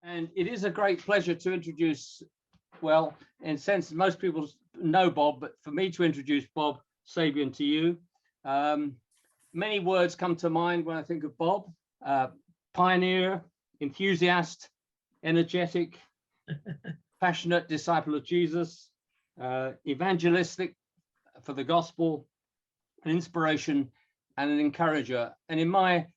And it is a great pleasure to introduce, well, in a sense, most people know Bob, but for me to introduce Bob Sabean to you. Many words come to mind when I think of Bob. Pioneer, enthusiast, energetic, passionate disciple of Jesus, evangelistic for the gospel, an inspiration and an encourager. And in my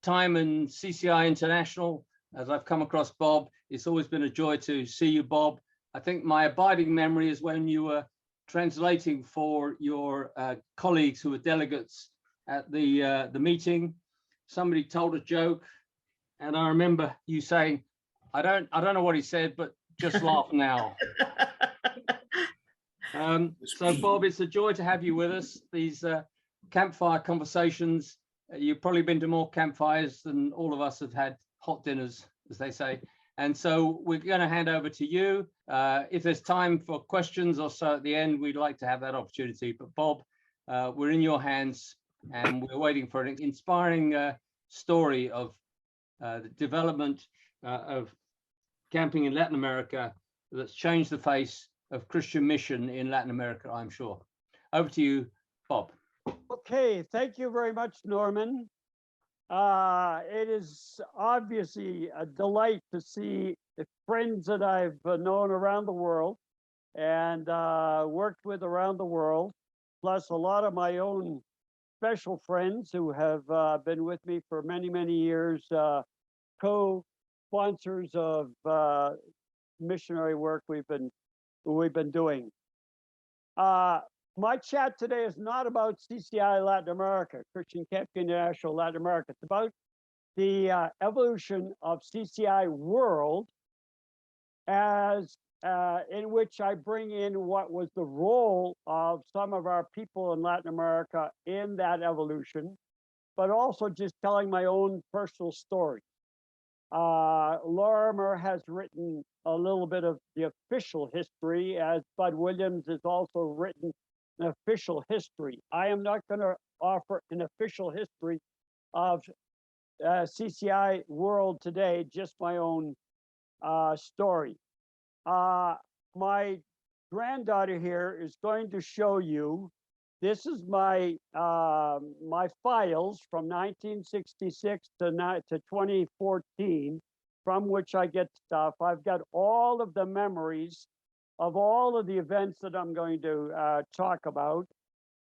time in CCI International, as I've come across Bob, it's always been a joy to see you, Bob. I think my abiding memory is when you were translating for your colleagues who were delegates at the meeting. Somebody told a joke, and I remember you saying, I don't know what he said, but just laugh now. So Bob, it's a joy to have you with us. These campfire conversations, you've probably been to more campfires than all of us have had hot dinners, as they say. And so we're going to hand over to you. If there's time for questions or so at the end, we'd like to have that opportunity. But Bob, we're in your hands, and we're waiting for an inspiring story of the development of camping in Latin America that's changed the face of Christian mission in Latin America, I'm sure. Over to you, Bob. Okay, thank you very much, Norman. It is obviously a delight to see the friends that I've known around the world and worked with around the world, plus a lot of my own special friends who have been with me for many, many years, co-sponsors of missionary work we've been doing. My chat today is not about CCI Latin America, Christian Camping International Latin America. It's about the evolution of CCI World, as in which I bring in what was the role of some of our people in Latin America in that evolution, but also just telling my own personal story. Lorimer has written a little bit of the official history, as Bud Williams has also written an official history. I am not going to offer an official history of CCI World today, just my own story. My granddaughter here is going to show you, this is my my files from 1966 to 2014, from which I get stuff. I've got all of the memories of all of the events that I'm going to talk about.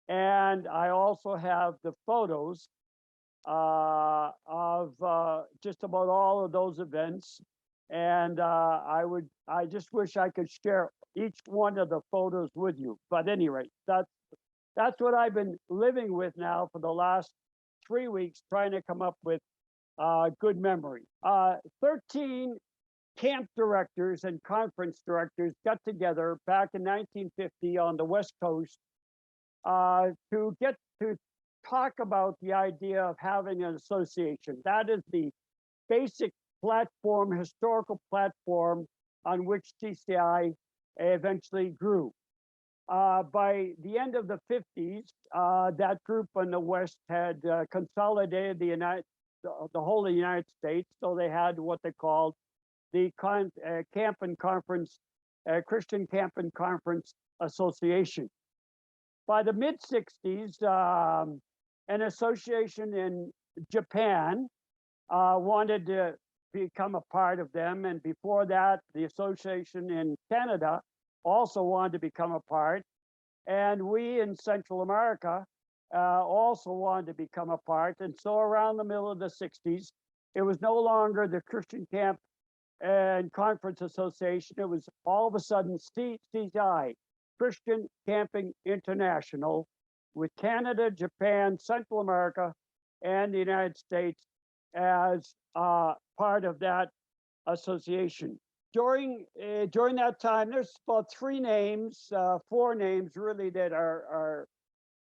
And I also have the photos of just about all of those events. And I just wish I could share each one of the photos with you. But at any rate, that's what I've been living with now for the last 3 weeks, trying to come up with good memory. 13 camp directors and conference directors got together back in 1950 on the West Coast to get to talk about the idea of having an association. That is the basic platform, historical platform on which CCI eventually grew. By the end of the 50s, that group in the West had consolidated the whole of the United States, so they had what they called the Camp and Conference, Christian Camp and Conference Association. By the mid-60s, an association in Japan wanted to become a part of them, and before that, the association in Canada also wanted to become a part, and we in Central America also wanted to become a part. And so around the middle of the 60s, it was no longer the Christian Camp and Conference Association. It was all of a sudden CCI, Christian Camping International, with Canada, Japan, Central America, and the United States as part of that association. During that time, there's about 4 names really that are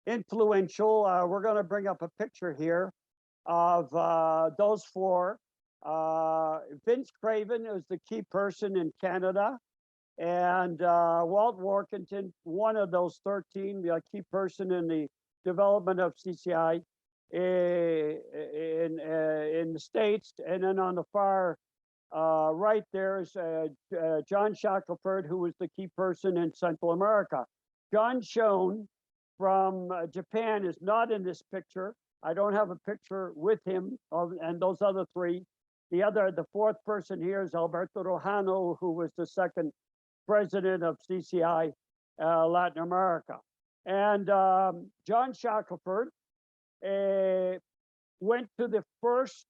influential. We're going to bring up a picture here of those 4. Vince Craven is the key person in Canada, and Walt Workington, one of those 13, the key person in the development of CCI in the States. And then on the far right there is John Shackelford, who was the key person in Central America. John Schoen from Japan is not in this picture. I don't have a picture with him and those other three. The fourth person here is Alberto Rojano, who was the second president of CCI Latin America. And John Shackelford went to the first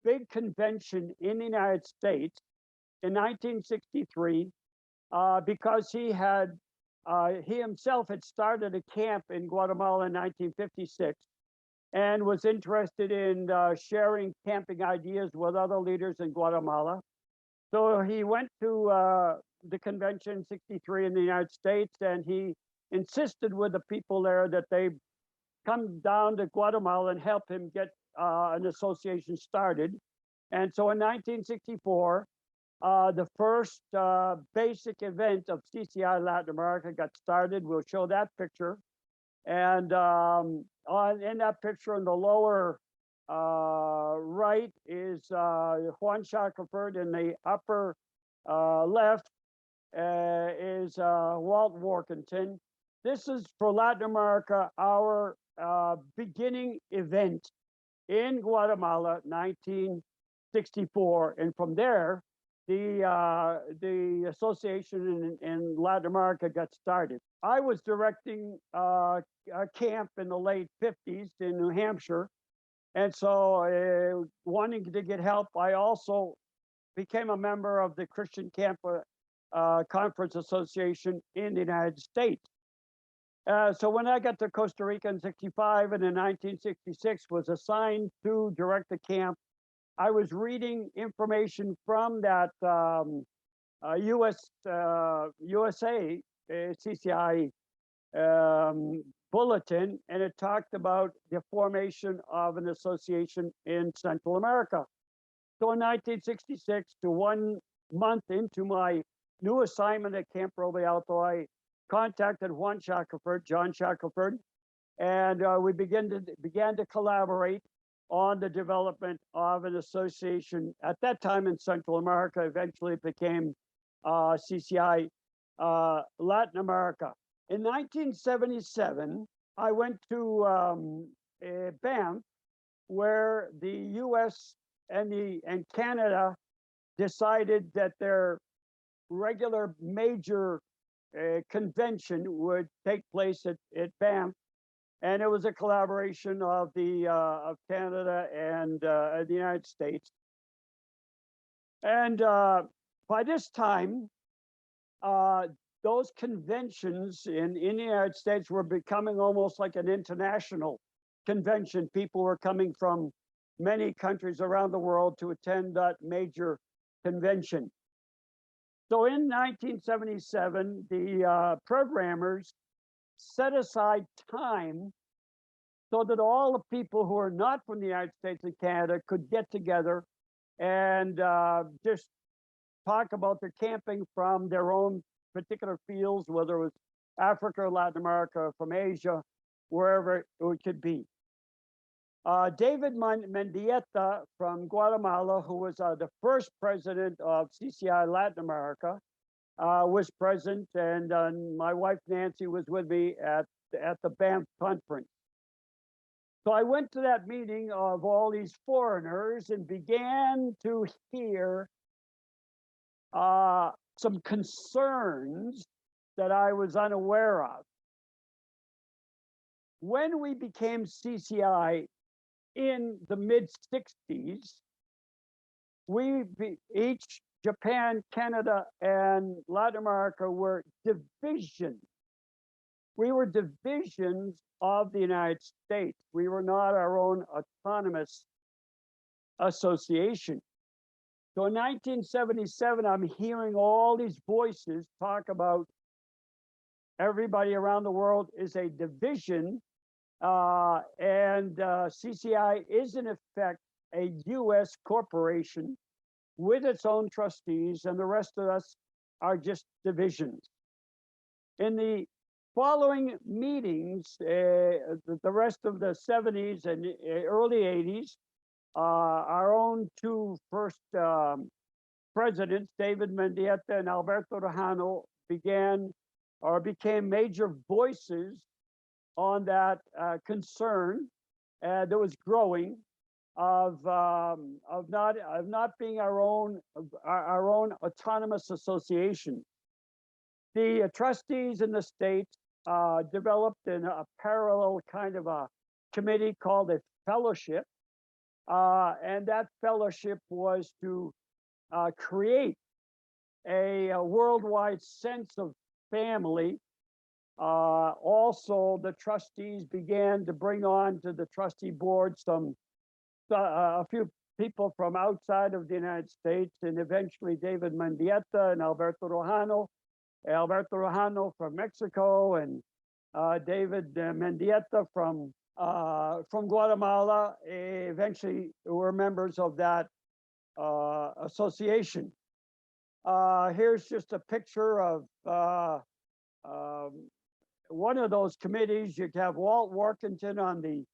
big convention in the United States in 1963 because he himself had started a camp in Guatemala in 1956 and was interested in sharing camping ideas with other leaders in Guatemala. So he went to the convention in 63 in the United States, and he insisted with the people there that they come down to Guatemala and help him get an association started. And so in 1964, the first basic event of CCI Latin America got started. We'll show that picture. And in that picture in the lower right is Juan Shackelford. In the upper left is Walt Workington. This is for Latin America, our beginning event in Guatemala, 1964. And from there, the association in Latin America got started. I was directing a camp in the late 50s in New Hampshire. And so wanting to get help, I also became a member of the Christian Camp Conference Association in the United States. So when I got to Costa Rica in 65 and in 1966 was assigned to direct the camp, I was reading information from that USA CCI bulletin, and it talked about the formation of an association in Central America. So in 1966, to 1 month into my new assignment at Camp Roble Alto, I contacted John Shackelford, and we began to collaborate on the development of an association at that time in Central America. Eventually it became CCI Latin America. In 1977, I went to Banff, where the US and Canada decided that their regular major convention would take place at Banff. And it was a collaboration of Canada and the United States. And by this time, those conventions in the United States were becoming almost like an international convention. People were coming from many countries around the world to attend that major convention. So in 1977, the programmers set aside time so that all the people who are not from the United States and Canada could get together and just talk about their camping from their own particular fields, whether it was Africa or Latin America, or from Asia, wherever it could be. David Mendieta from Guatemala, who was the first president of CCI Latin America, was present, and my wife Nancy was with me at the Banff conference. So I went to that meeting of all these foreigners and began to hear some concerns that I was unaware of. When we became CCI in the mid-60s, each Japan, Canada, and Latin America were divisions. We were divisions of the United States. We were not our own autonomous association. So in 1977, I'm hearing all these voices talk about everybody around the world is a division, and CCI is in effect a US corporation with its own trustees, and the rest of us are just divisions. In the following meetings, the rest of the 70s and early 80s, our own two first presidents, David Mendieta and Alberto Rojano, became major voices on that concern that was growing of not being our own autonomous association. The trustees in the state developed in a parallel kind of a committee called a fellowship, and that fellowship was to create a worldwide sense of family. Also, the trustees began to bring on to the trustee board a few people from outside of the United States, and eventually David Mendieta and Alberto Rojano from Mexico, and David Mendieta from Guatemala, eventually were members of that association. Here's just a picture of one of those committees. You have Walt Workington on the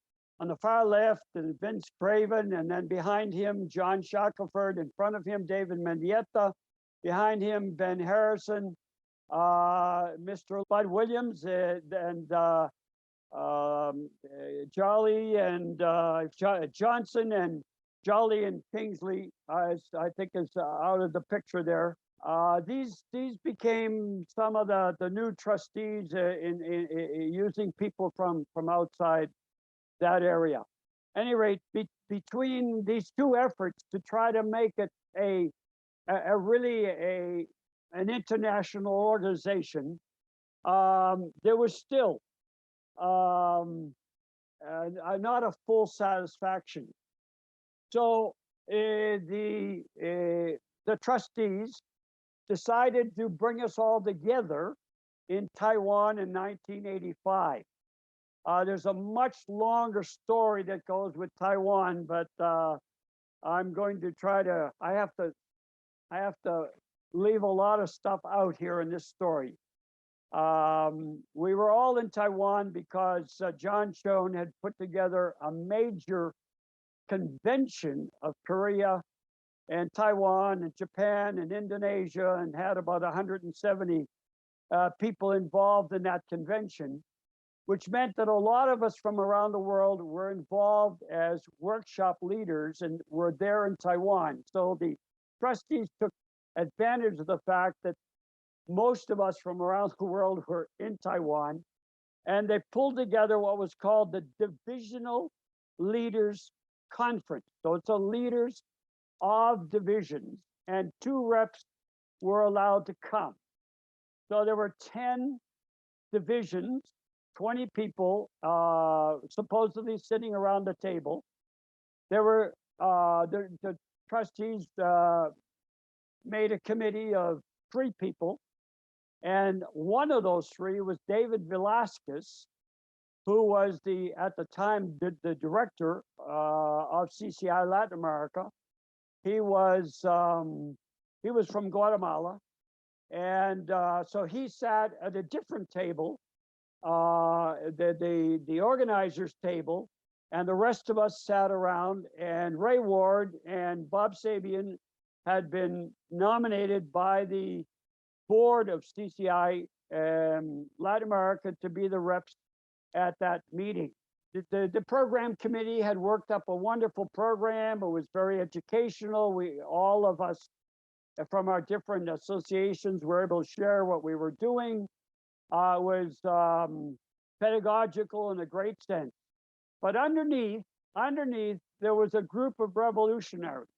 far left, and Vince Craven, and then behind him, John Shackelford. In front of him, David Mendieta. Behind him, Ben Harrison, Mr. Bud Williams, and Jolly and Johnson, and Jolly and Kingsley, I think is out of the picture there. These became some of the new trustees in using people from outside that area. At any rate, between these two efforts to try to make it an international organization, there was still not a full satisfaction. So the trustees decided to bring us all together in Taiwan in 1985. There's a much longer story that goes with Taiwan, but I'm going to try to. I have to leave a lot of stuff out here in this story. We were all in Taiwan because John Schoen had put together a major convention of Korea and Taiwan and Japan and Indonesia, and had about 170 people involved in that convention, which meant that a lot of us from around the world were involved as workshop leaders and were there in Taiwan. So the trustees took advantage of the fact that most of us from around the world were in Taiwan, and they pulled together what was called the Divisional Leaders Conference. So it's a leaders of divisions, and 2 reps were allowed to come. So there were 10 divisions, 20 people supposedly sitting around the table. There were the trustees made a committee of 3 people, and one of those 3 was David Velasquez, who was at the time the director of CCI Latin America. He was from Guatemala, and so he sat at a different table, the organizers' table, and the rest of us sat around. And Ray Ward and Bob Sabean had been nominated by the board of CCI Latin America to be the reps at that meeting. The program committee had worked up a wonderful program. It was very educational. All of us from our different associations were able to share what we were doing. It was pedagogical in a great sense. But underneath, there was a group of revolutionaries.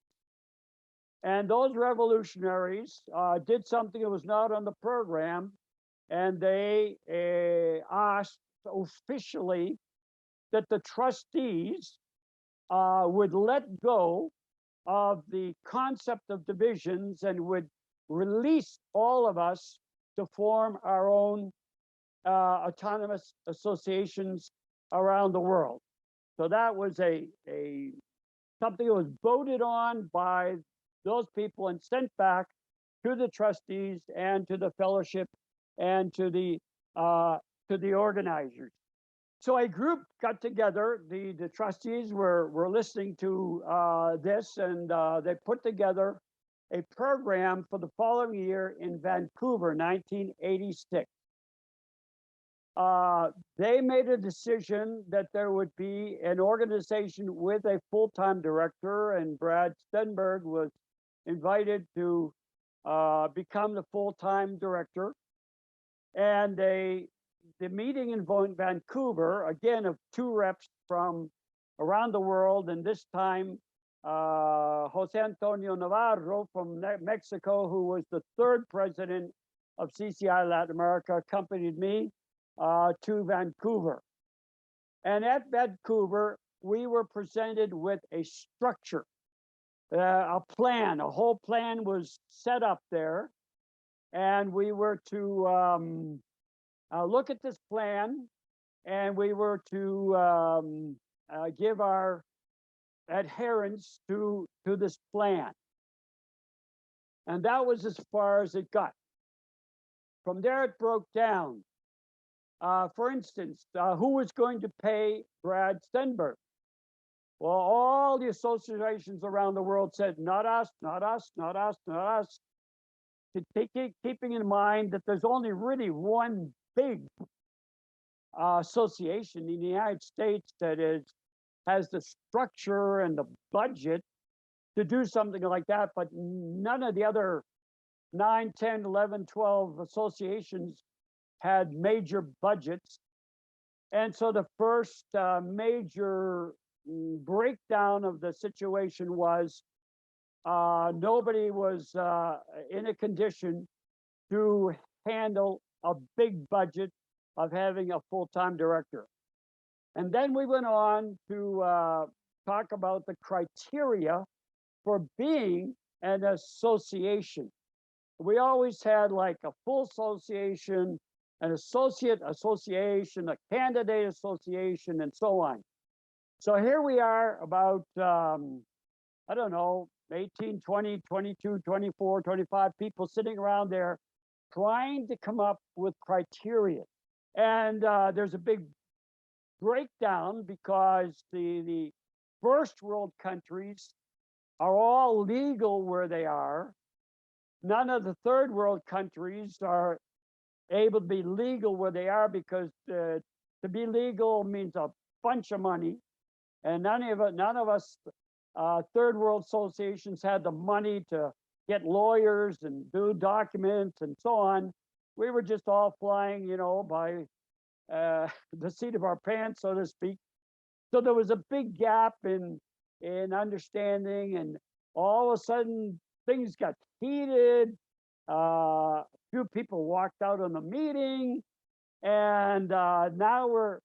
And those revolutionaries did something that was not on the program, and they asked officially that the trustees would let go of the concept of divisions and would release all of us to form our own autonomous associations around the world. So that was something that was voted on by those people and sent back to the trustees and to the fellowship and to the organizers. So a group got together. The trustees were listening to this, and they put together a program for the following year in Vancouver, 1986. They made a decision that there would be an organization with a full-time director, and Brad Stenberg was invited to become the full-time director. And the meeting in Vancouver, again, of two reps from around the world, and this time Jose Antonio Navarro from Mexico, who was the third president of CCI Latin America, accompanied me to Vancouver. And at Vancouver, we were presented with a structure, a plan. A whole plan was set up there, and we were to look at this plan, and we were to give our adherence to this plan. And that was as far as it got. From there, it broke down. For instance, who was going to pay Brad Stenberg? Well, all the associations around the world said, not us, not us, not us, not us. Keeping in mind that there's only really one big association in the United States that has the structure and the budget to do something like that, but none of the other 9, 10, 11, 12 associations had major budgets. And so the first major breakdown of the situation was nobody was in a condition to handle a big budget of having a full-time director. And then we went on to talk about the criteria for being an association. We always had like a full association, an associate association, a candidate association, and so on. So here we are about, I don't know, 18, 20, 22, 24, 25 people sitting around there trying to come up with criteria. And there's a big breakdown because the first world countries are all legal where they are. None of the third world countries are able to be legal where they are, because to be legal means a bunch of money, and none of us third world associations had the money to get lawyers and do documents and so on. We were just all flying, you know, by the seat of our pants, so to speak. So there was a big gap in understanding, and all of a sudden things got heated. A few people walked out on the meeting, and now we're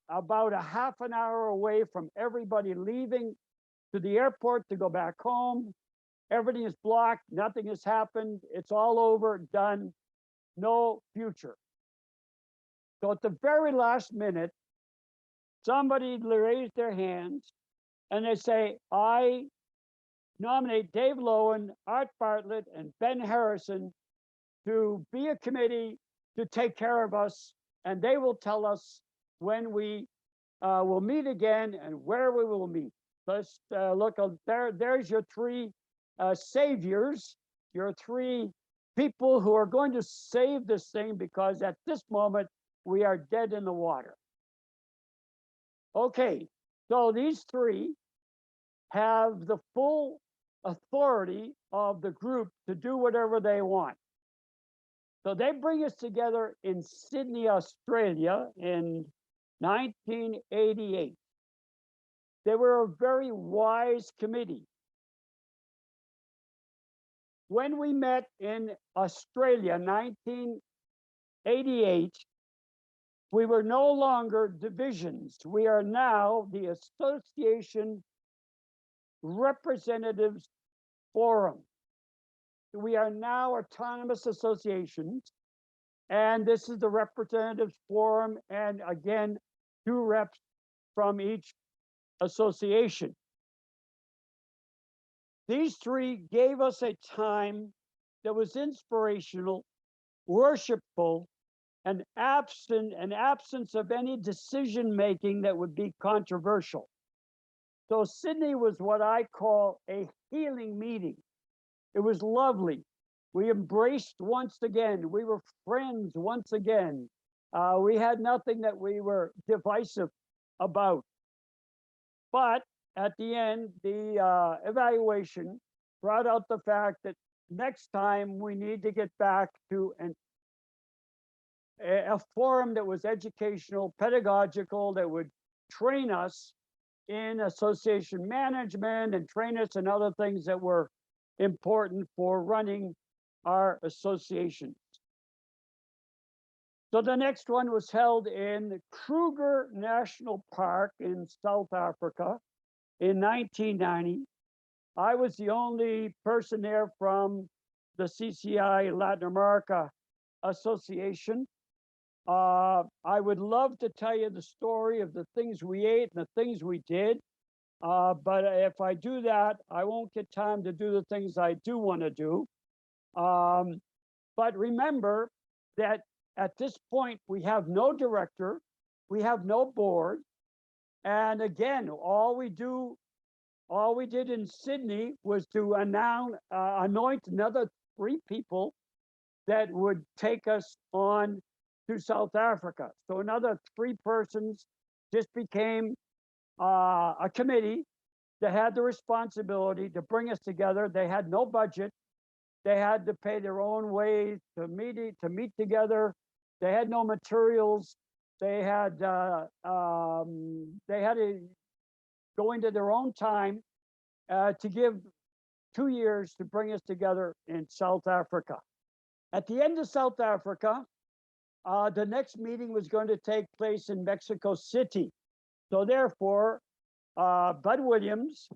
about a half an hour away from everybody leaving to the airport to go back home. Everything is blocked, nothing has happened, it's all over, done, no future. So at the very last minute, somebody raised their hands and they say, I nominate Dave Lowen, Art Bartlett, and Ben Harrison to be a committee to take care of us, and they will tell us when we will meet again and where we will meet. Let's look there. There's your three saviors, your three people who are going to save this thing, because at this moment we are dead in the water. Okay, so these three have the full authority of the group to do whatever they want. So they bring us together in Sydney, Australia in 1988. They were a very wise committee. When we met in Australia, 1988, we were no longer divisions. We are now the Association Representatives Forum. We are now autonomous associations, and this is the Representatives Forum, and again, 2 reps from each association. These 3 gave us a time that was inspirational, worshipful, an absence of any decision making that would be controversial. So Sydney was what I call a healing meeting. It was lovely. We embraced once again. We were friends once again. We had nothing that we were divisive about. But at the end, the evaluation brought out the fact that next time we need to get back to a forum that was educational, pedagogical, that would train us in association management and train us in other things that were important for running our associations. So the next one was held in Kruger National Park in South Africa in 1990. I was the only person there from the CCI Latin America Association. I would love to tell you the story of the things we ate and the things we did. But if I do that, I won't get time to do the things I do want to do. But remember that at this point, we have no director, we have no board. And again, all we did in Sydney was to anoint another 3 people that would take us on to South Africa. So another 3 persons just became a committee that had the responsibility to bring us together. They had no budget. They had to pay their own way to meet together. They had no materials. They had to go into their own time to give 2 years to bring us together in South Africa. At the end of South Africa, the next meeting was going to take place in Mexico City. So therefore, Bud Williams,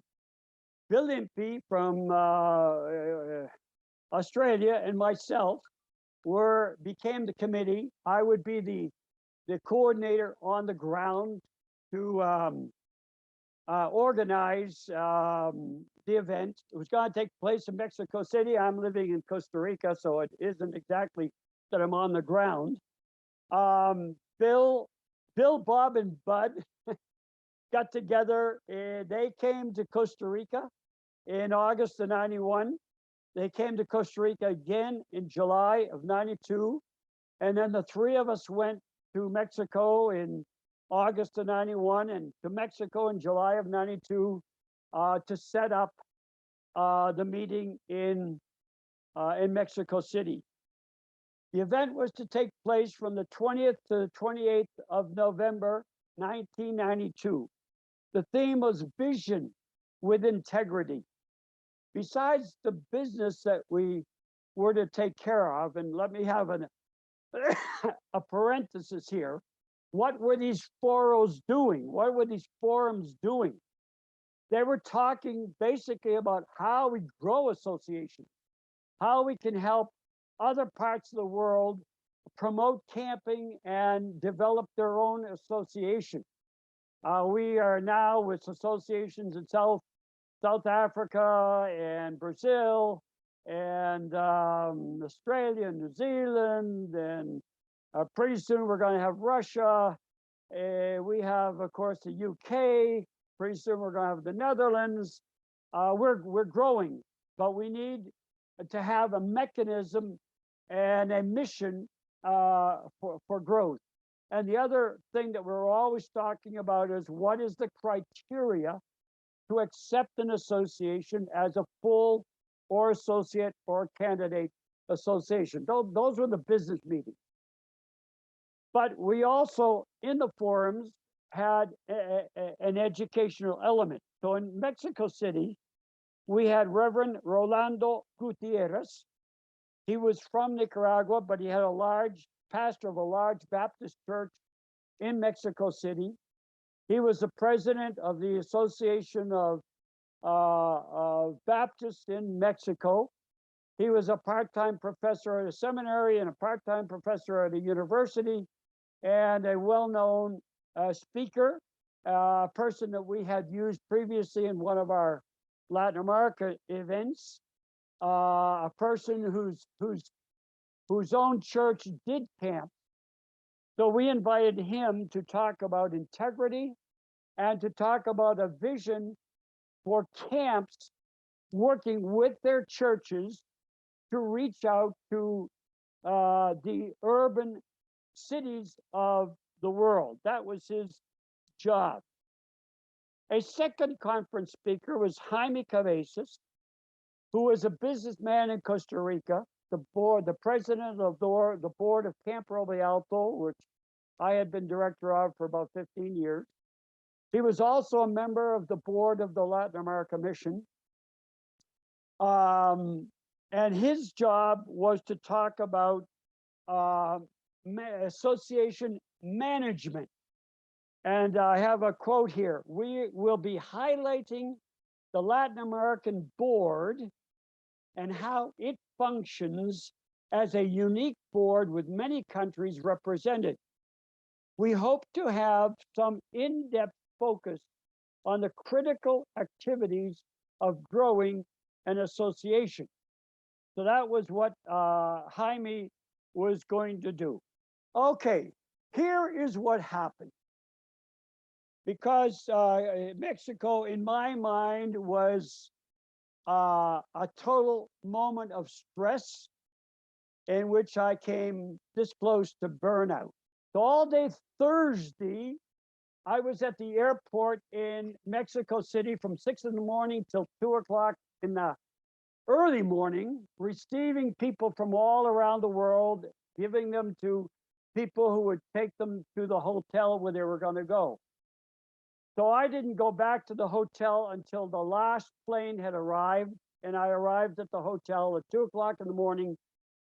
Bill Impey from Australia, and myself became the committee. I would be the coordinator on the ground to organize the event. It was going to take place in Mexico City. I'm living in Costa Rica, so it isn't exactly that I'm on the ground. Bill, Bob, and Bud got together. They came to Costa Rica in August of 91. They came to Costa Rica again in July of 92. And then the 3 of us went to Mexico in August of 91 and to Mexico in July of 92 to set up the meeting in Mexico City. The event was to take place from the 20th to the 28th of November, 1992. The theme was vision with integrity. Besides the business that we were to take care of, and let me have a parenthesis here, what were these forums doing? What were these forums doing? They were talking basically about how we grow associations, how we can help other parts of the world promote camping and develop their own association. We are now with associations in South Africa and Brazil and Australia and New Zealand, and pretty soon we're going to have Russia. We have, of course, the UK. Pretty soon we're going to have the Netherlands. We're growing, but we need to have a mechanism and a mission for growth. And the other thing that we're always talking about is what is the criteria to accept an association as a full or associate or candidate association. Those were the business meetings. But we also, in the forums, had an educational element. So in Mexico City, we had Reverend Rolando Gutierrez. He was from Nicaragua, but he had pastor of a large Baptist church in Mexico City. He was the president of the Association of Baptists in Mexico. He was a part-time professor at a seminary and a part-time professor at a university, and a well-known speaker, a person that we had used previously in one of our Latin America events, a person whose own church did camp So we invited him to talk about integrity and to talk about a vision for camps working with their churches to reach out to the urban cities of the world. That was his job. A second conference speaker was Jaime Cabezas, who was a businessman in Costa Rica, the president of the board of Camp Roble Alto, which I had been director of for about 15 years. He was also a member of the board of the Latin America Mission. And his job was to talk about association management. And I have a quote here. We will be highlighting the Latin American board and how it functions as a unique board with many countries represented. We hope to have some in-depth focus on the critical activities of growing an association. So that was what Jaime was going to do. Okay, here is what happened. Because Mexico, in my mind, was a total moment of stress in which I came this close to burnout. So all day Thursday, I was at the airport in Mexico City from 6 in the morning till 2 o'clock in the early morning, receiving people from all around the world, giving them to people who would take them to the hotel where they were going to go. So I didn't go back to the hotel until the last plane had arrived, and I arrived at the hotel at 2 o'clock in the morning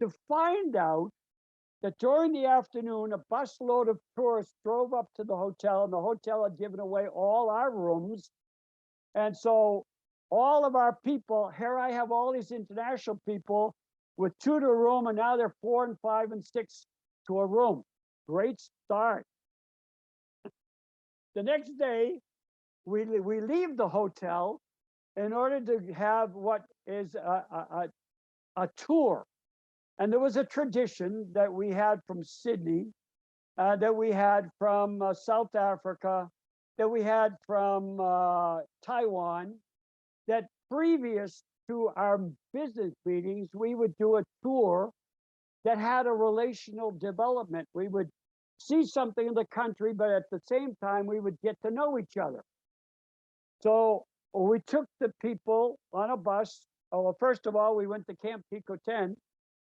to find out that during the afternoon, a busload of tourists drove up to the hotel, and the hotel had given away all our rooms. And so all of our people, here I have all these international people with 2 to a room, and now they're 4 and 5 and 6 to a room. Great start. The next day, we leave the hotel in order to have what is a tour. And there was a tradition that we had from Sydney, that we had from South Africa, that we had from Taiwan, that previous to our business meetings, we would do a tour that had a relational development. We would see something in the country, but at the same time, we would get to know each other. So we took the people on a bus. Well, first of all, we went to Camp Pico 10,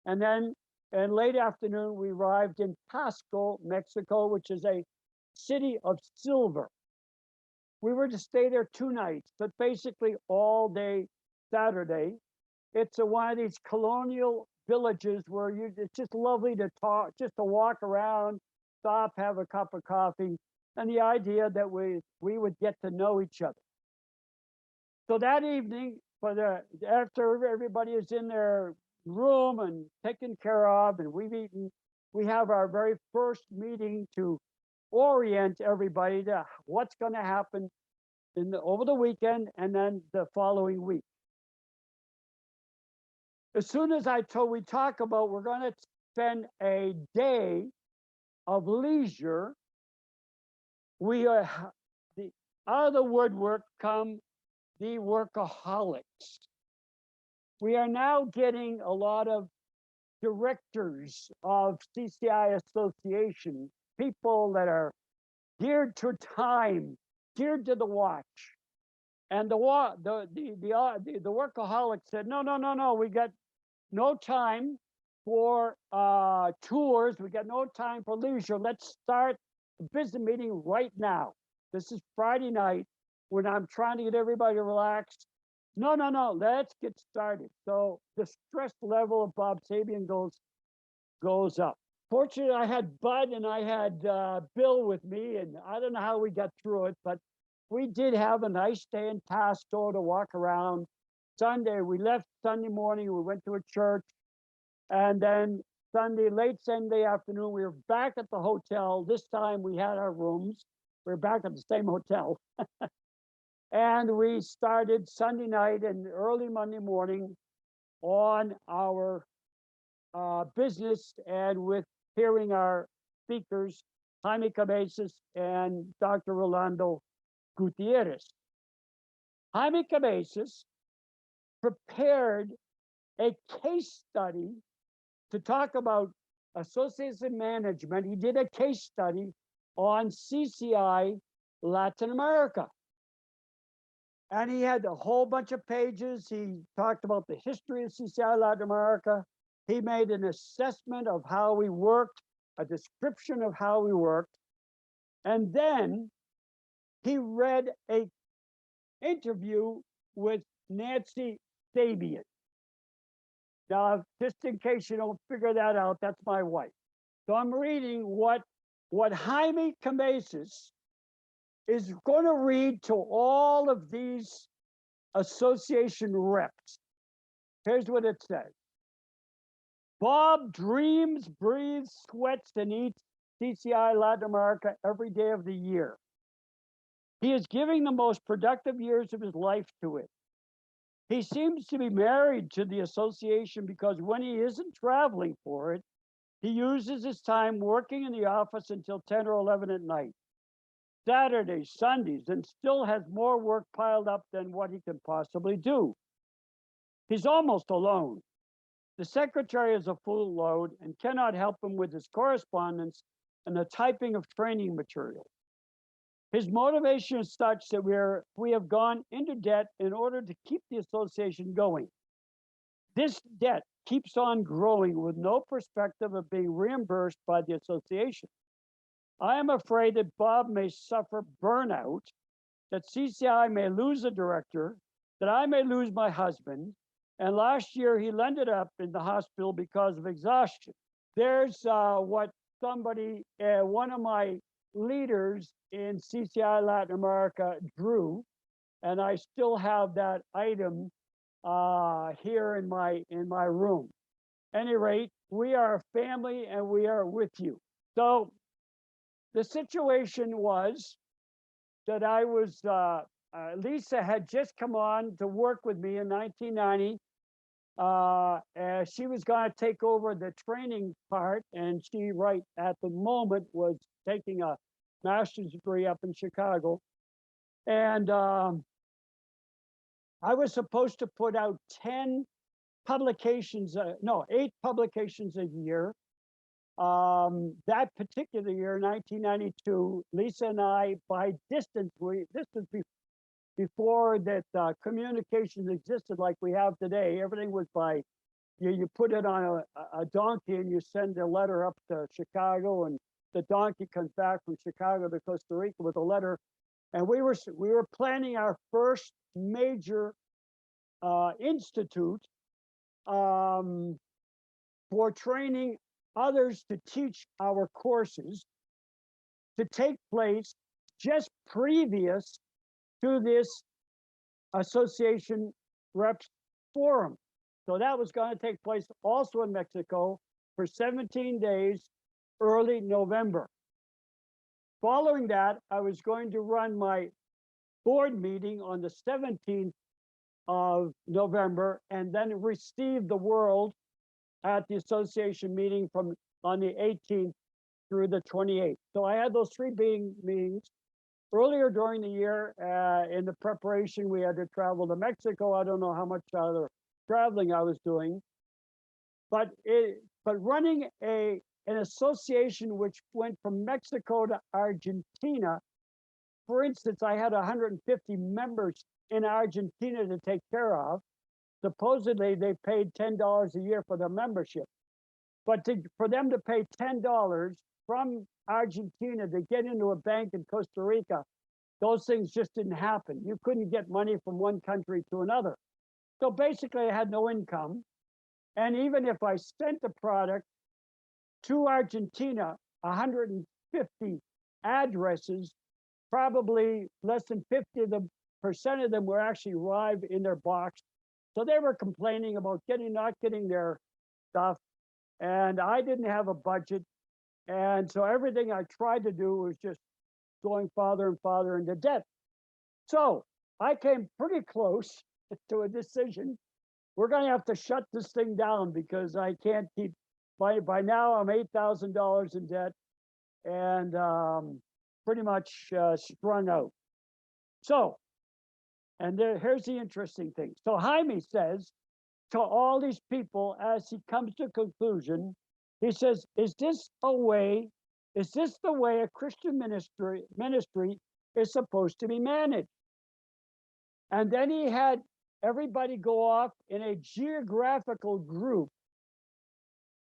and then in late afternoon, we arrived in Pasco, Mexico, which is a city of silver. We were to stay there 2 nights, but basically all day Saturday. It's one of these colonial villages where it's just lovely to talk, just to walk around, stop, have a cup of coffee, and the idea that we would get to know each other. So that evening, after everybody is in their room and taken care of, and we've eaten, we have our very first meeting to orient everybody to what's going to happen over the weekend and then the following week. As soon as we talk about we're going to spend a day of leisure, we are out of the woodwork come the workaholics. We are now getting a lot of directors of CCI associations, people that are geared to time, geared to the watch. And the workaholic said, no, we got no time for tours. We got no time for leisure. Let's start the business meeting right now. This is Friday night when I'm trying to get everybody to relax. No, let's get started. So the stress level of Bob Sabean goes up. Fortunately, I had Bud and I had Bill with me, and I don't know how we got through it, but we did have a nice day in Pasco to walk around. Sunday, we left Sunday morning, we went to a church, and then late Sunday afternoon, we were back at the hotel. This time we had our rooms. We were back at the same hotel. And we started Sunday night and early Monday morning on our business and with hearing our speakers Jaime Cabezas and Dr. Rolando Gutierrez. Jaime Cabezas prepared a case study to talk about association management. He did a case study on CCI Latin America. And he had a whole bunch of pages. He talked about the history of CCI Latin America. He made an assessment of how we worked, a description of how we worked. And then he read a interview with Nancy Sabean. Now, just in case you don't figure that out, that's my wife. So I'm reading what Jaime Cabezas is going to read to all of these association reps. Here's what it says. Bob dreams, breathes, sweats, and eats CCI Latin America every day of the year. He is giving the most productive years of his life to it. He seems to be married to the association because when he isn't traveling for it, he uses his time working in the office until 10 or 11 at night, Saturdays, Sundays, and still has more work piled up than what he can possibly do. He's almost alone. The secretary is a full load and cannot help him with his correspondence and the typing of training material. His motivation is such that we have gone into debt in order to keep the association going. This debt keeps on growing with no perspective of being reimbursed by the association. I am afraid that Bob may suffer burnout, that CCI may lose a director, that I may lose my husband, and last year he ended up in the hospital because of exhaustion. There's what somebody, one of my leaders in CCI Latin America drew, and I still have that item here in my room. At any rate, we are a family and we are with you. So the situation was that I was, Lisa had just come on to work with me in 1990. She was going to take over the training part, and she, right at the moment, was taking a master's degree up in Chicago. And I was supposed to put out 10 publications, 8 publications a year. That particular year, 1992, Lisa and I, by distance, this was before that communications existed like we have today. Everything was by, you put it on a donkey and you send a letter up to Chicago, and the donkey comes back from Chicago to Costa Rica with a letter. And we were planning our first major institute for training others to teach our courses to take place just previous to this association reps forum. So that was going to take place also in Mexico for 17 days, early November. Following that, I was going to run my board meeting on the 17th of November and then receive the world at the association meeting on the 18th through the 28th. So I had those 3 meetings. Earlier during the year, in the preparation, we had to travel to Mexico. I don't know how much other traveling I was doing, but running an association which went from Mexico to Argentina. For instance, I had 150 members in Argentina to take care of. Supposedly, they paid $10 a year for their membership, but for them to pay $10 from Argentina to get into a bank in Costa Rica, those things just didn't happen. You couldn't get money from one country to another. So basically, I had no income. And even if I sent the product to Argentina, 150 addresses, probably less than 50% of them were actually arrived in their box. So they were complaining about not getting their stuff. And I didn't have a budget. And so everything I tried to do was just going farther and farther into debt. So I came pretty close to a decision. We're going to have to shut this thing down because I can't keep, by now I'm $8,000 in debt. and pretty much strung out. So, and here's the interesting thing. So Jaime says to all these people, as he comes to conclusion, he says, is this the way a Christian ministry is supposed to be managed? And then he had everybody go off in a geographical group.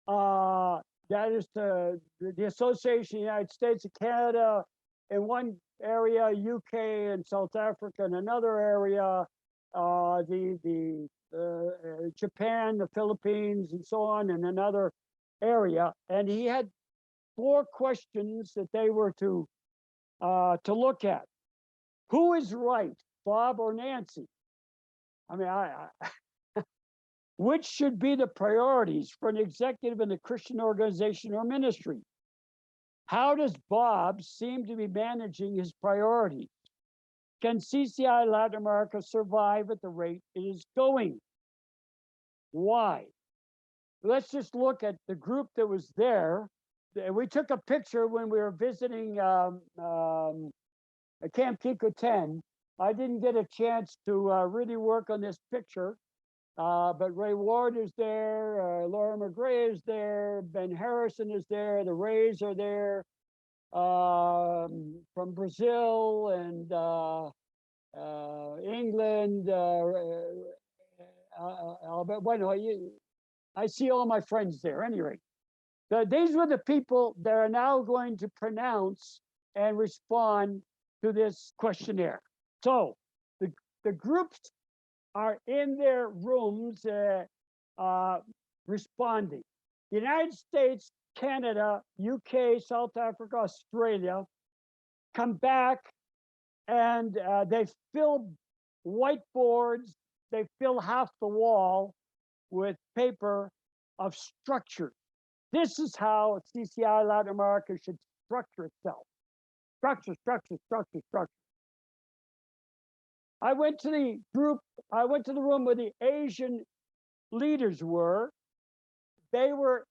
That is the Association of the United States of Canada in one area, UK and South Africa in another area, Japan, the Philippines, and so on in another area. And he had 4 questions that they were to look at. Who is right, Bob or Nancy? I mean, which should be the priorities for an executive in a Christian organization or ministry? How does Bob seem to be managing his priorities? Can CCI Latin America survive at the rate it is going? Why? Let's just look at the group that was there. We took a picture when we were visiting Camp Kiko 10. I didn't get a chance to really work on this picture, but Ray Ward is there, Laura McGray is there, Ben Harrison is there, the Rays are there, from Brazil and England. I see all my friends there. Anyway, these were the people that are now going to pronounce and respond to this questionnaire. So the groups are in their rooms responding. The United States, Canada, UK, South Africa, Australia come back and they fill whiteboards, they fill half the wall with paper of structure. This is how CCI Latin America should structure itself. Structure, structure, structure, structure. I went to the room where the Asian leaders were. They were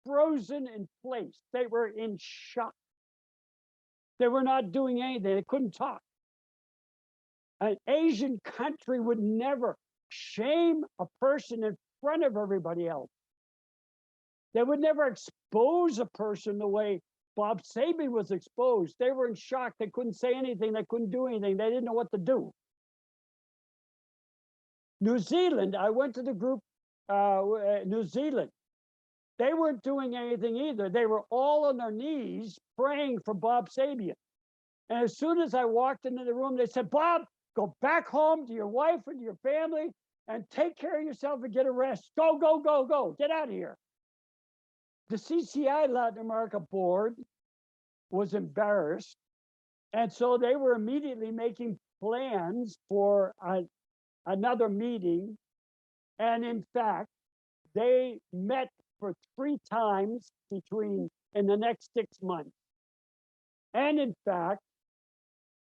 frozen in place. They were in shock. They were not doing anything. They couldn't talk. An Asian country would never shame a person in front of everybody else. They would never expose a person the way Bob Sabean was exposed. They were in shock. They couldn't say anything. They couldn't do anything. They didn't know what to do. New Zealand, I went to the group, New Zealand. They weren't doing anything either. They were all on their knees praying for Bob Sabean. And as soon as I walked into the room, they said, Bob, go back home to your wife and your family and take care of yourself and get a rest. Go, go, go, go. Get out of here. The CCI Latin America board was embarrassed. And so they were immediately making plans for another meeting. And in fact, they met for 3 times in the next 6 months. And in fact,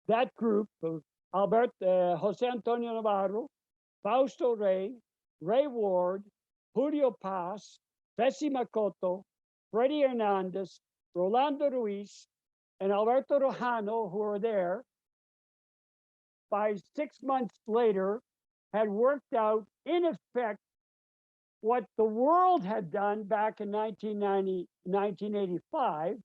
that group of Jose Antonio Navarro, Fausto Rey, Ray Ward, Julio Paz, Bessie Makoto, Freddie Hernandez, Rolando Ruiz, and Alberto Rojano, who were there, by 6 months later, had worked out, in effect, what the world had done back in 1985.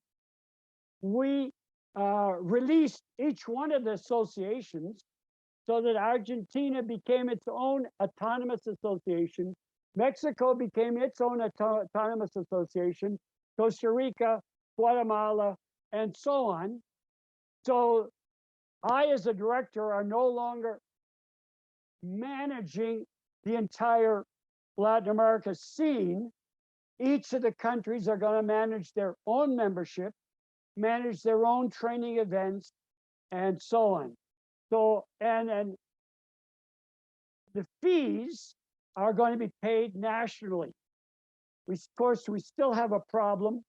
We released each one of the associations so that Argentina became its own autonomous association. Mexico became its own autonomous association, Costa Rica, Guatemala, and so on. So I, as a director, are no longer managing the entire Latin America scene. Each of the countries are going to manage their own membership, manage their own training events, and so on. So, and the fees are going to be paid nationally. Of course, we still have a problem.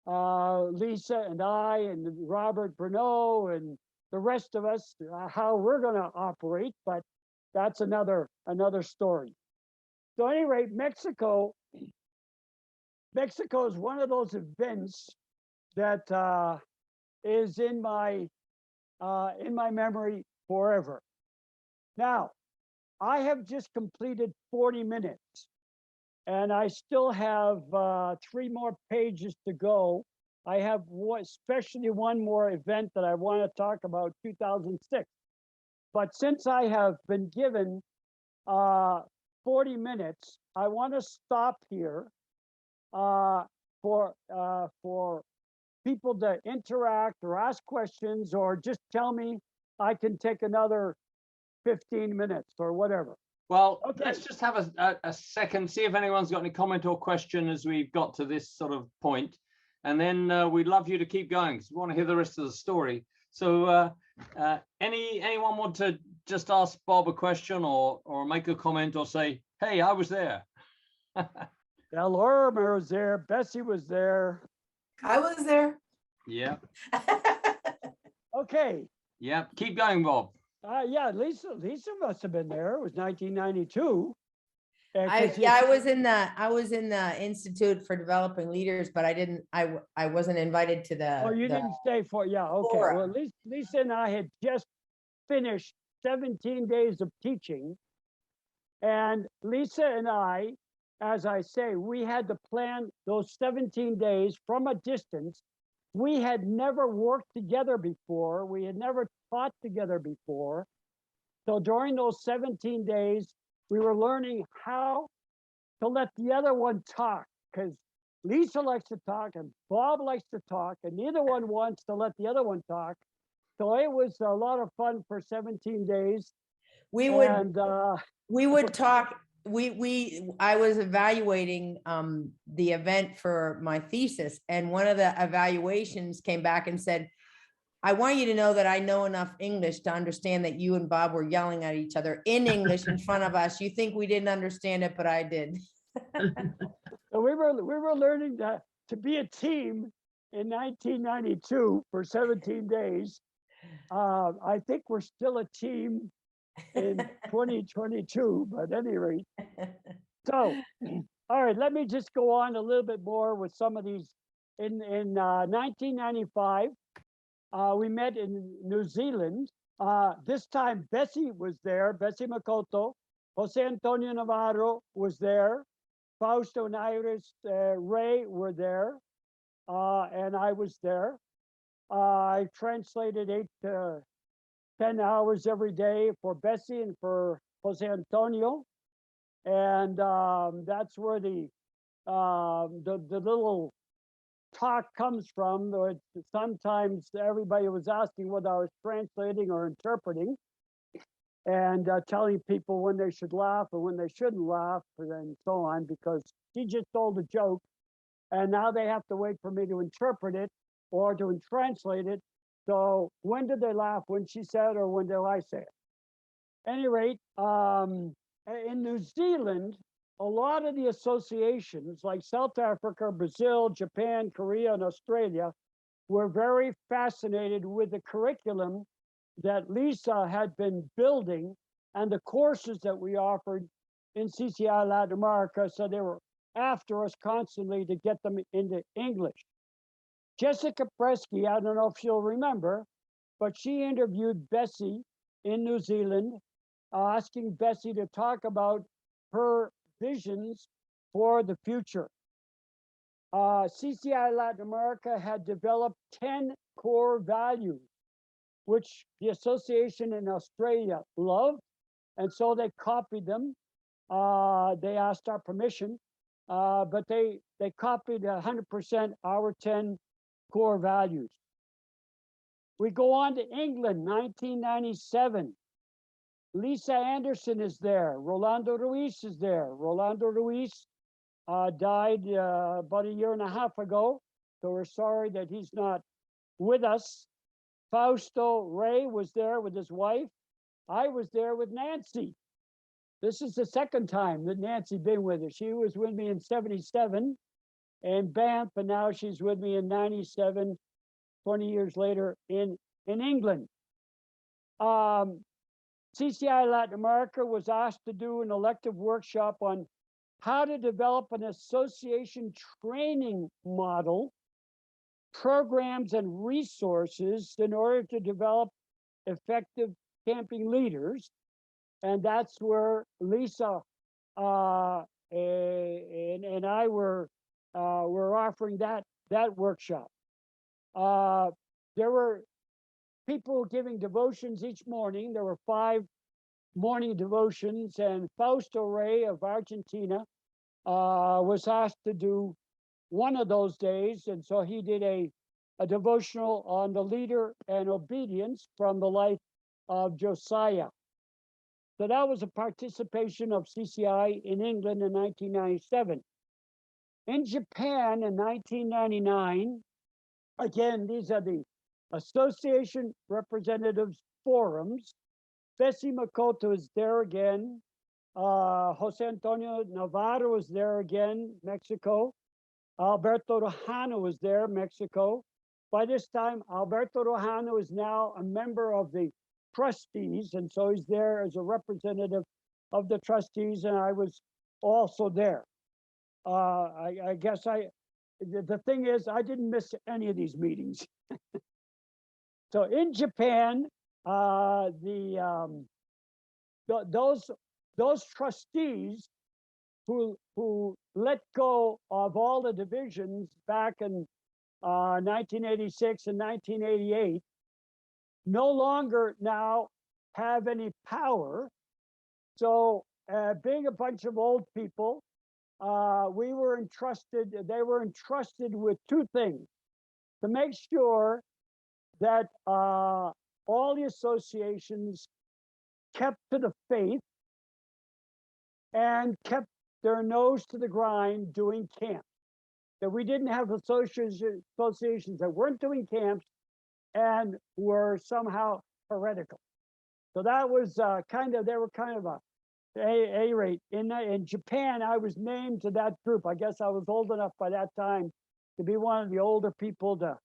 Lisa and I and Robert Bruneau and the rest of us, how we're going to operate, but that's another story. So at any rate, Mexico is one of those events that is in my memory forever. Now, I have just completed 40 minutes, and I still have 3 more pages to go. I have especially one more event that I want to talk about, 2006. But since I have been given 40 minutes, I want to stop here for people to interact or ask questions, or just tell me I can take another 15 minutes or whatever. Well, Okay. let's just have a second, see if anyone's got any comment or question as we've got to this sort of point. And then we'd love you to keep going because we want to hear the rest of the story. So anyone want to just ask Bob a question or make a comment or say, hey, I was there? Elormer was there. Bessie was there. I was there. Yeah. Okay. Yeah. Keep going, Bob. Yeah, Lisa must have been there. It was 1992. I was in the Institute for Developing Leaders, but I wasn't invited to the. Oh, you didn't stay for, yeah, okay. forum. Well, Lisa and I had just finished 17 days of teaching. And Lisa and I, as I say, we had to plan those 17 days from a distance. We had never worked together before. We had never taught together before. So during those 17 days, we were learning how to let the other one talk, because Lisa likes to talk and Bob likes to talk, and neither one wants to let the other one talk. So it was a lot of fun for 17 days. We would talk. I was evaluating the event for my thesis, and one of the evaluations came back and said, I want you to know that I know enough English to understand that you and Bob were yelling at each other in English in front of us. You think we didn't understand it, but I did. So we were learning to be a team in 1992 for 17 days. I think we're still a team in 2022, but at any rate. So, all right, let me just go on a little bit more with some of these. In 1995, we met in New Zealand. This time, Bessie was there, Bessie Makoto. Jose Antonio Navarro was there. Fausto and Iris Ray were there, and I was there. I translated 8 to 10 hours every day for Bessie and for Jose Antonio. And that's where the little talk comes from. Sometimes everybody was asking whether I was translating or interpreting, and telling people when they should laugh and when they shouldn't laugh, and so on, because she just told a joke, and now they have to wait for me to interpret it or to translate it. So when did they laugh? When she said, or when did I say it? At any rate, in New Zealand, a lot of the associations like South Africa, Brazil, Japan, Korea, and Australia were very fascinated with the curriculum that Lisa had been building and the courses that we offered in CCI Latin America. So they were after us constantly to get them into English. Jessica Presky, I don't know if she'll remember, but she interviewed Bessie in New Zealand, asking Bessie to talk about her visions for the future. CCI Latin America had developed 10 core values, which the association in Australia loved, and so they copied them. They asked our permission, but they copied 100% our 10 core values. We go on to England, 1997. Lisa Anderson is there. Rolando Ruiz is there. Rolando Ruiz died about 1.5 years ago, so we're sorry that he's not with us. Fausto Ray was there with his wife. I was there with Nancy. This is the second time that Nancy been with us. She was with me in 77 in Banff, and now she's with me in 97, 20 years later in England. CCI Latin America was asked to do an elective workshop on how to develop an association training model programs and resources in order to develop effective camping leaders. And that's where Lisa and I were offering that workshop. There were people giving devotions each morning. There were 5 morning devotions, and Fausto Rey of Argentina was asked to do one of those days, and so he did a devotional on the leader and obedience from the life of Josiah. So that was a participation of CCI in England in 1997. In Japan in 1999, again, these are the Association Representatives Forums. Bessie Makoto is there again. Jose Antonio Navarro is there again, Mexico. Alberto Rojano is there, Mexico. By this time, Alberto Rojano is now a member of the trustees, and so he's there as a representative of the trustees, and I was also there. I guess the thing is, I didn't miss any of these meetings. So in Japan, those trustees who let go of all the divisions back in 1986 and 1988 no longer now have any power. So being a bunch of old people, they were entrusted with 2 things: to make sure that all the associations kept to the faith and kept their nose to the grind doing camps. That we didn't have associations that weren't doing camps and were somehow heretical. So that was they were kind of a rate. In Japan, I was named to that group. I guess I was old enough by that time to be one of the older people to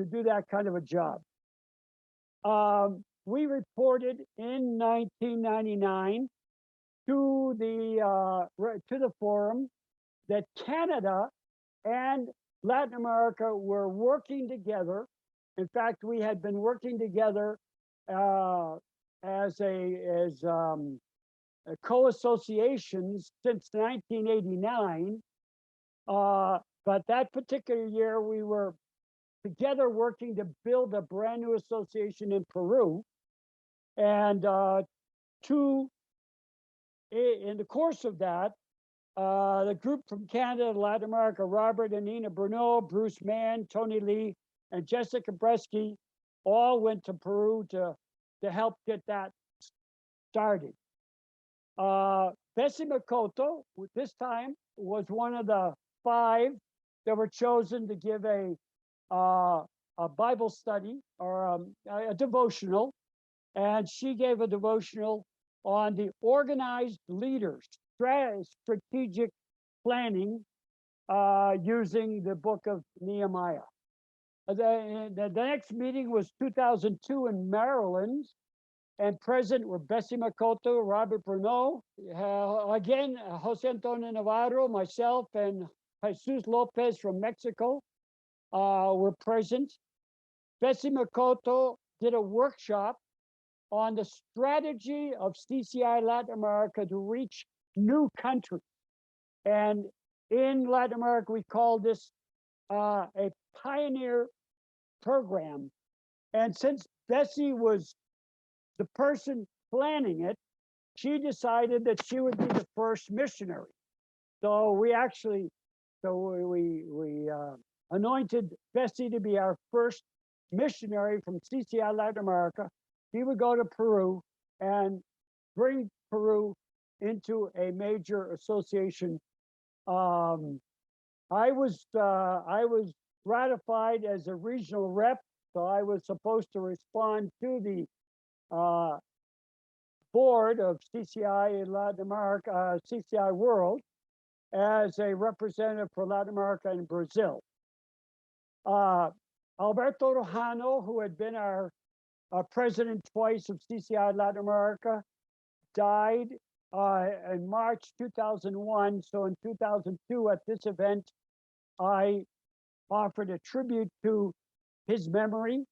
do that kind of a job. We reported in 1999 to the forum that Canada and Latin America were working together. In fact, we had been working together as co-associations since 1989. But that particular year, we were together working to build a brand new association in Peru. And in the course of that, the group from Canada and Latin America, Robert and Nina Bruno, Bruce Mann, Tony Lee, and Jessica Bresky, all went to Peru to help get that started. Bessie Makoto, this time, was one of the 5 that were chosen to give a Bible study or a devotional, and she gave a devotional on the organized leaders, strategic planning using the book of Nehemiah. The next meeting was 2002 in Maryland, and present were Bessie Makoto, Robert Bruno, again, Jose Antonio Navarro, myself, and Jesus Lopez from Mexico were present. Bessie Makoto did a workshop on the strategy of CCI Latin America to reach new countries. And in Latin America, we call this a pioneer program. And since Bessie was the person planning it, she decided that she would be the first missionary. So we anointed Bessie to be our first missionary from CCI Latin America. He would go to Peru and bring Peru into a major association. I was ratified as a regional rep, so I was supposed to respond to the board of CCI in Latin America, CCI World, as a representative for Latin America and Brazil. Alberto Rojano, who had been our president twice of CCI Latin America, died in March 2001. So in 2002 at this event, I offered a tribute to his memory.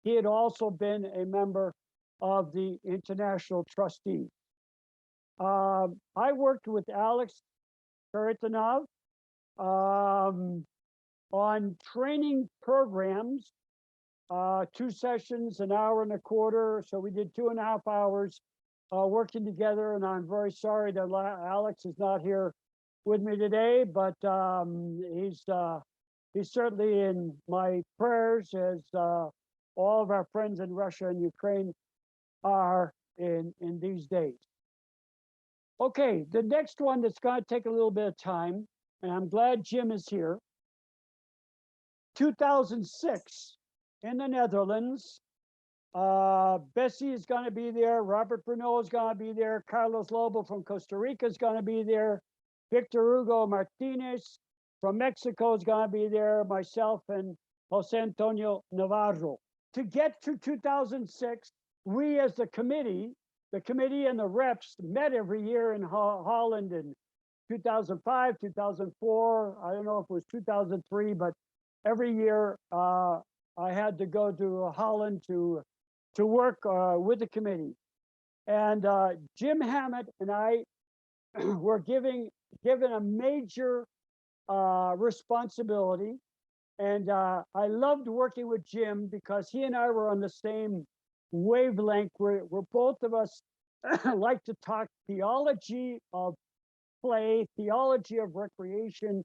He had also been a member of the International Trustees. I worked with Alex Karatanov on training programs, 2 sessions, an hour and a quarter. So we did 2.5 hours working together. And I'm very sorry that Alex is not here with me today, but he's certainly in my prayers, as all of our friends in Russia and Ukraine are in these days. Okay, the next one that's going to take a little bit of time, and I'm glad Jim is here. 2006 in the Netherlands. Bessie is going to be there. Robert Bruneau is going to be there. Carlos Lobo from Costa Rica is going to be there. Victor Hugo Martinez from Mexico is going to be there. Myself and Jose Antonio Navarro. To get to 2006, we as the committee and the reps met every year in Holland in 2005, 2004. I don't know if it was 2003, but every year I had to go to Holland to work with the committee. And Jim Hammett and I were given a major responsibility. And I loved working with Jim because he and I were on the same wavelength. We're both of us like to talk theology of play, theology of recreation,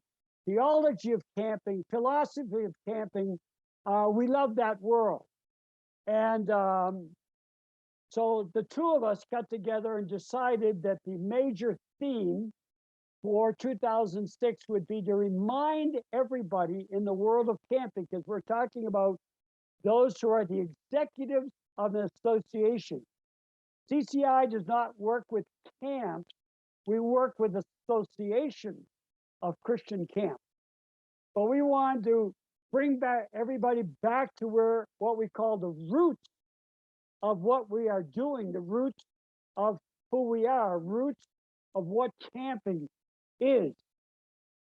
theology of camping, philosophy of camping. We love that world. And so the two of us got together and decided that the major theme for 2006 would be to remind everybody in the world of camping, because we're talking about those who are the executives of an association. CCI does not work with camps. We work with associations of Christian camps. But we want to bring back everybody back to what we call the roots of what we are doing, the roots of who we are, roots of what camping is.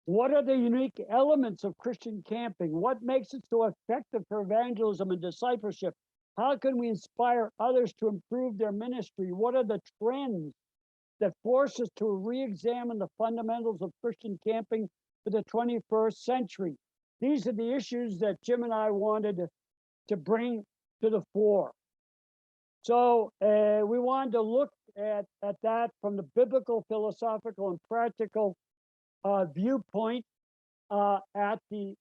What are the unique elements of Christian camping? What makes it so effective for evangelism and discipleship? How can we inspire others to improve their ministry? What are the trends that force us to re-examine the fundamentals of Christian camping for the 21st century? These are the issues that Jim and I wanted to bring to the fore. So we wanted to look at that from the biblical, philosophical, and practical viewpoint at the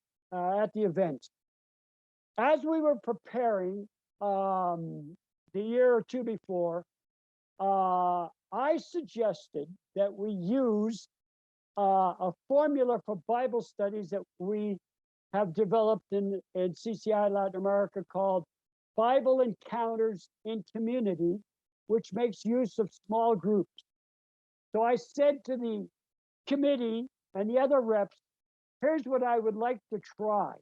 event. As we were preparing the year or two before, I suggested that we use a formula for Bible studies that we have developed in CCI Latin America called Bible Encounters in Community, which makes use of small groups. So I said to the committee and the other reps, here's what I would like to try.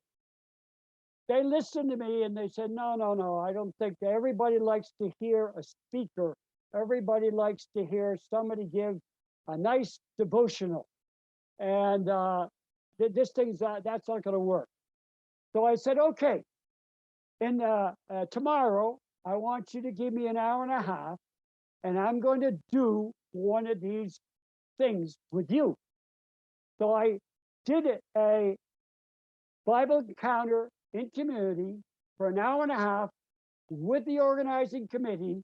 They listened to me and they said, no, I don't think that. Everybody likes to hear a speaker. Everybody likes to hear somebody give a nice devotional. And that's not going to work. So I said, okay, and tomorrow I want you to give me an hour and a half, and I'm going to do one of these things with you. So I did a Bible encounter in community for an hour and a half with the organizing committee.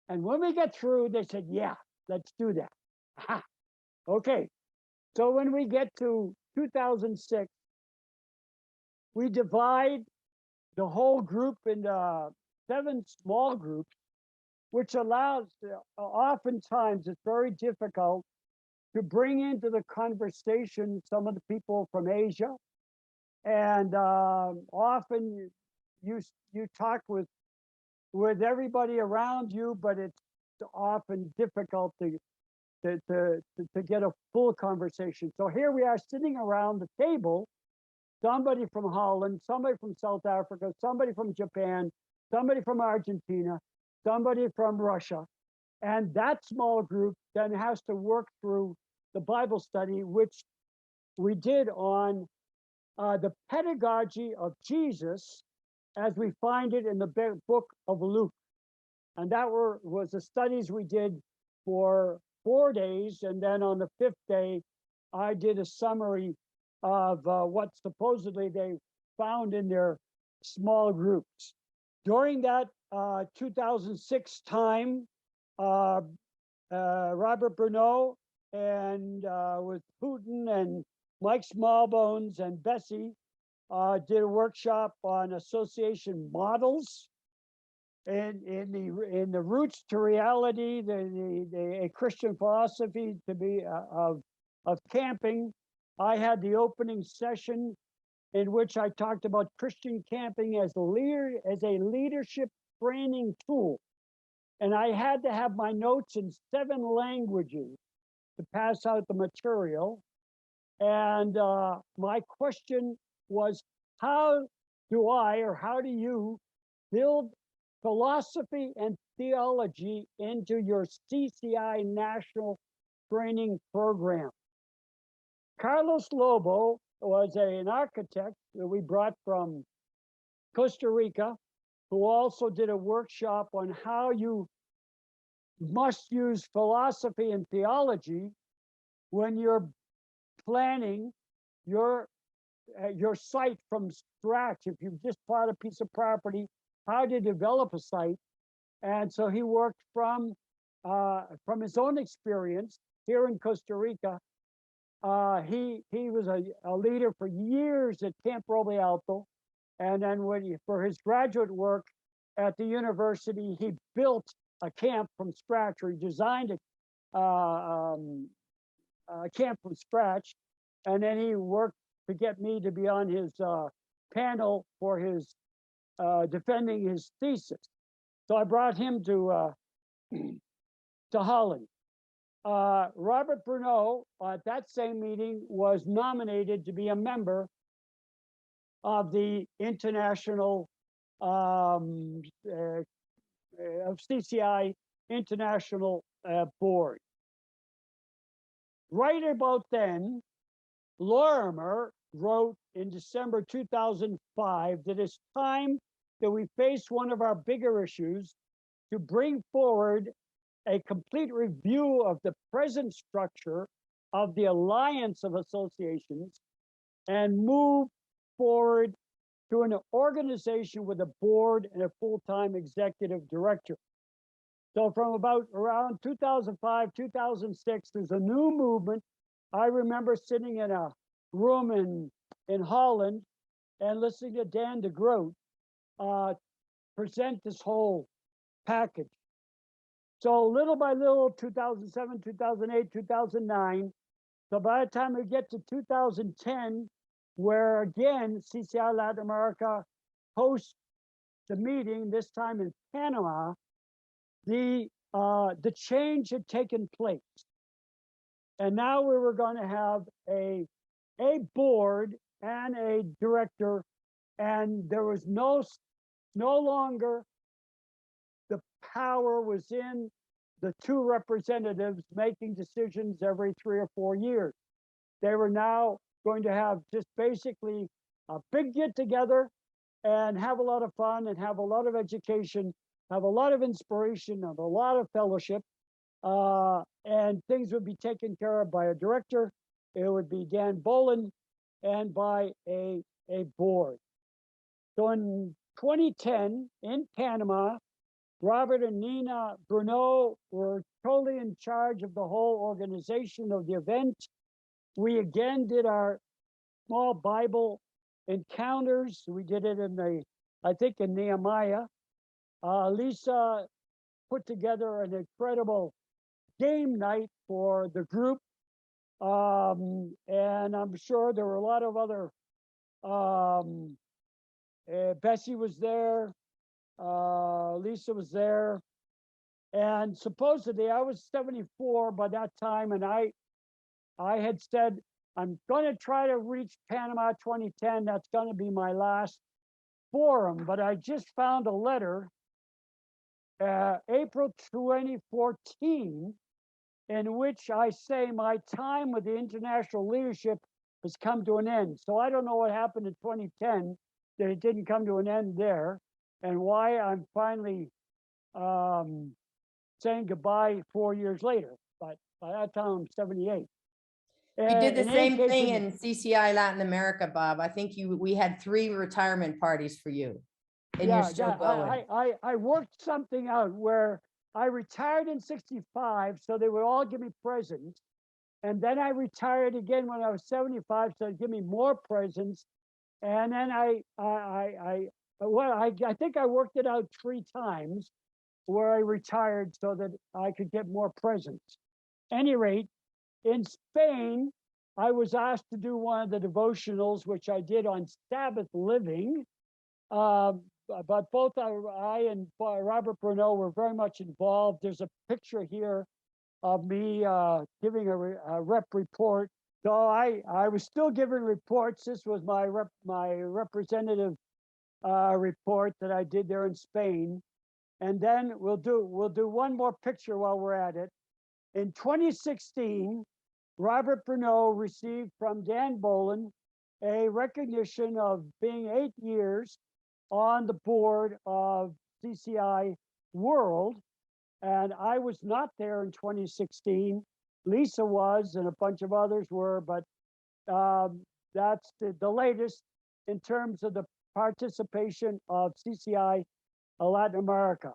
And when we get through, they said, yeah, let's do that. Aha. Okay. So when we get to 2006, we divide the whole group into 7 small groups, which allows, oftentimes it's very difficult to bring into the conversation some of the people from Asia. And often you talk with everybody around you, but it's often difficult to get a full conversation. So here we are sitting around the table, somebody from Holland, somebody from South Africa, somebody from Japan, somebody from Argentina, somebody from Russia. And that small group then has to work through the Bible study, which we did on the pedagogy of Jesus as we find it in the book of Luke. And that was the studies we did for 4 days. And then on the 5th day, I did a summary of what supposedly they found in their small groups. During that 2006 time, Robert Bruneau and with Putin and Mike Smallbones and Bessie did a workshop on association models and in the roots to reality, a Christian philosophy to be of camping. I had the opening session in which I talked about Christian camping as a leadership training tool. And I had to have my notes in 7 languages to pass out the material. And my question was, how do you build philosophy and theology into your CCI national training program? Carlos Lobo was an architect that we brought from Costa Rica, who also did a workshop on how you must use philosophy and theology when you're planning your site from scratch. If you've just bought a piece of property, how to develop a site. And so he worked from his own experience here in Costa Rica. He was a leader for years at Camp Roble Alto. And then for his graduate work at the university, he built a camp from scratch, or he designed a camp from scratch. And then he worked to get me to be on his panel for his defending his thesis. So I brought him to Holland. Robert Bruneau at that same meeting was nominated to be a member of the international of CCI international board. Right about then, Lorimer wrote in December 2005 that it's time that we face one of our bigger issues to bring forward a complete review of the present structure of the Alliance of Associations and move forward to an organization with a board and a full-time executive director. So from about around 2005, 2006, there's a new movement. I remember sitting in a room in Holland and listening to Dan de Groot present this whole package. So little by little, 2007, 2008, 2009. So by the time we get to 2010, where again, CCI Latin America hosts the meeting, this time in Panama, the change had taken place. And now we were going to have a board and a director, and there was no longer the power was in the 2 representatives making decisions every 3 or 4 years. They were now going to have just basically a big get together and have a lot of fun and have a lot of education, have a lot of inspiration, have a lot of fellowship, and things would be taken care of by a director. It would be Dan Bolin, and by a board. So in 2010 in Panama, Robert and Nina Bruneau were totally in charge of the whole organization of the event. We again did our small Bible encounters. We did it I think in Nehemiah. Lisa put together an incredible game night for the group. And I'm sure there were a lot of other, Bessie was there, Lisa was there, and supposedly I was 74 by that time, and I had said, I'm going to try to reach Panama 2010. That's going to be my last forum. But I just found a letter, April 2014, in which I say my time with the international leadership has come to an end. So I don't know what happened in 2010 that it didn't come to an end there, and why I'm finally saying goodbye 4 years later. But by that time, I'm 78. We did the In any same case, thing in CCI Latin America, Bob. I think we had 3 retirement parties for you. And you're still going. I worked something out where I retired in 65, so they would all give me presents. And then I retired again when I was 75, so they'd give me more presents. And then I think I worked it out 3 times where I retired so that I could get more presents. Any rate, in Spain, I was asked to do one of the devotionals, which I did on Sabbath living. But both I and Robert Bruneau were very much involved. There's a picture here of me giving a rep report. So I was still giving reports. This was my representative report that I did there in Spain. And then we'll do one more picture while we're at it. In 2016, Robert Bruneau received from Dan Bolin a recognition of being 8 years on the board of CCI World. And I was not there in 2016. Lisa was, and a bunch of others were, but that's the latest in terms of the participation of CCI Latin America.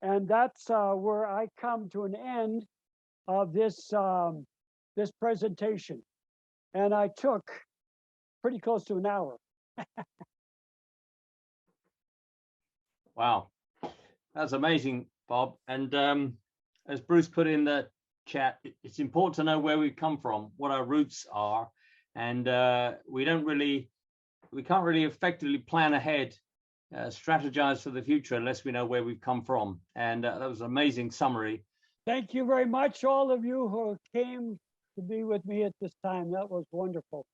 And that's where I come to an end of this this presentation. And I took pretty close to an hour. Wow, that's amazing, Bob. And as Bruce put in the chat, it's important to know where we've come from, what our roots are, and we can't really effectively plan ahead, strategize for the future unless we know where we've come from. And that was an amazing summary. Thank you very much, all of you who came to be with me at this time. That was wonderful.